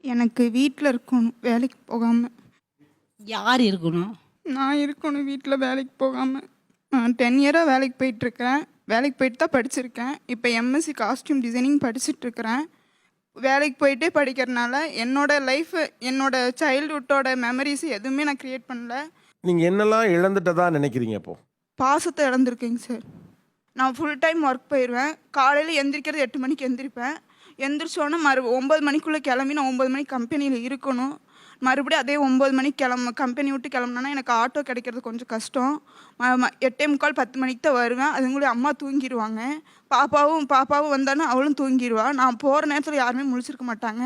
எனக்கு வீட்டில் இருக்கணும், வேலைக்கு போகாமல். யார் இருக்கணும்? நான் இருக்கணும் வீட்டில் வேலைக்கு போகாமல். 10 இயராக வேலைக்கு போயிட்டுருக்கிறேன். வேலைக்கு போயிட்டு தான் படிச்சிருக்கேன். இப்போ எம்எஸ்சி காஸ்டியூம் டிசைனிங் படிச்சுட்ருக்கிறேன். வேலைக்கு போயிட்டே படிக்கிறனால என்னோட லைஃப், என்னோட சைல்டுஹுட்டோட மெமரிஸ் எதுவுமே நான் க்ரியேட் பண்ணல. நீங்கள் என்னெல்லாம் இழந்துட்டதா நினைக்கிறீங்க இப்போ? பாசத்தை இழந்திருக்கேங்க சார். நான் ஃபுல் டைம் ஒர்க் போயிடுவேன். காலையில் எந்திரிக்கிறது 8 மணிக்கு எந்திரிப்பேன். எந்திரிச்சோன்னே 9 மணிக்குள்ளே கிளம்பி நான் 9 மணிக்கு கம்பெனியில் இருக்கணும். மறுபடியும் அதே 9 மணிக்கு கம்பெனி விட்டு கிளம்புனா எனக்கு ஆட்டோ கிடைக்கிறது கொஞ்சம் கஷ்டம். 8:45 10 மணிக்கு தான் வருவேன். அதுங்களுடைய அம்மா தூங்கிடுவாங்க. பாப்பாவும் வந்தாலும் அவளும் தூங்கிடுவா. நான் போகிற நேரத்தில் யாருமே முழிச்சிருக்க மாட்டாங்க.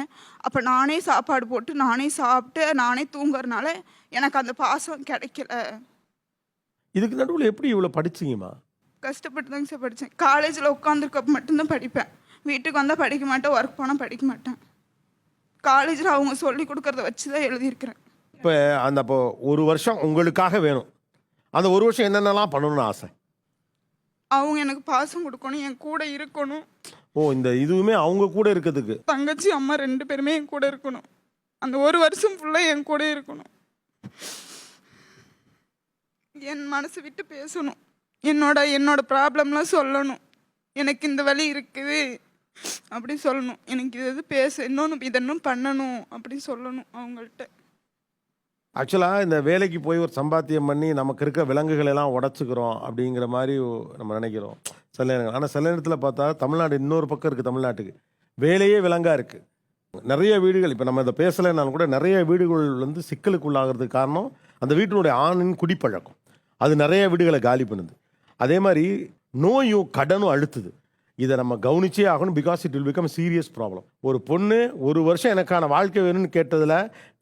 அப்போ நானே சாப்பாடு போட்டு நானே சாப்பிட்டு நானே தூங்குறதுனால எனக்கு அந்த பாசம் கிடைக்கல. இதுக்கு நடுவில் எப்படி இவ்வளோ படிச்சிங்கம்மா? கஷ்டப்பட்டு தாங்க சார் படித்தேன். காலேஜில் உட்காந்துருக்கப்ப மட்டும்தான் படிப்பேன். வீட்டுக்கு வந்தால் படிக்க மாட்டேன், ஒர்க் போனால் படிக்க மாட்டேன். காலேஜில் அவங்க சொல்லி கொடுக்கறத வச்சு தான் எழுதியிருக்கிறேன். இப்போ அப்போ ஒரு வருஷம் உங்களுக்காக வேணும். அந்த ஒரு வருஷம் என்னென்னலாம் பண்ணணும்னு ஆசை? அவங்க எனக்கு பாசம் கொடுக்கணும், என் கூட இருக்கணும். இந்த இதுவுமே அவங்க கூட இருக்கிறதுக்கு தங்கச்சி அம்மா 2 பேருமே என் கூட இருக்கணும். அந்த ஒரு வருஷம் ஃபுல்லாக என் கூட இருக்கணும். என் மனசு விட்டு பேசணும். என்னோட ப்ராப்ளம்லாம் சொல்லணும். எனக்கு இந்த வலி இருக்குது அப்படி சொல்லணும். எனக்கு இது இதென்னும் பண்ணணும் அப்படி சொல்லணும் அவங்கள்ட்ட. ஆக்சுவலாக இந்த வேலைக்கு போய் ஒரு சம்பாத்தியம் பண்ணி நமக்கு இருக்க விலங்குகள் எல்லாம் உடச்சிக்கிறோம் அப்படிங்கிற மாதிரி நம்ம நினைக்கிறோம் சில நேரங்கள். ஆனால் சில நேரத்தில் பார்த்தா தமிழ்நாடு இன்னொரு பக்கம் இருக்குது. தமிழ்நாட்டுக்கு வேலையே விலங்காக இருக்குது. நிறைய வீடுகள், இப்போ நம்ம இதை பேசலைன்னாலும் கூட நிறைய வீடுகள் வந்து சிக்கலுக்குள்ளாகிறதுக்கு காரணம் அந்த வீட்டினுடைய ஆணின் குடிப்பழக்கம். அது நிறைய வீடுகளை காலி பண்ணுது. அதே மாதிரி நோயும் கடனும் அழுத்துது. இதை நம்ம கவனிச்சே ஆகணும். Because it will become serious problem. ஒரு பொண்ணு ஒரு வருஷம் எனக்கான வாழ்க்கை வேணும்னு கேட்டதில்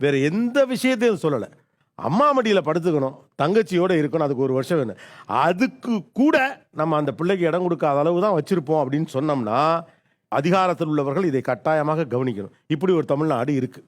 வேறு எந்த விஷயத்தையும் சொல்லலை. அம்மா மடியில் படுத்துக்கணும், தங்கச்சியோடு இருக்கணும், அதுக்கு ஒரு வருஷம் வேணும். அதுக்கு கூட நம்ம அந்த பிள்ளைக்கு இடம் கொடுக்காத அளவு தான் வச்சுருப்போம் அப்படின்னு சொன்னோம்னா அதிகாரத்தில் உள்ளவர்கள் இதை கட்டாயமாக கவனிக்கணும். இப்படி ஒரு தமிழ்நாடு இருக்குது.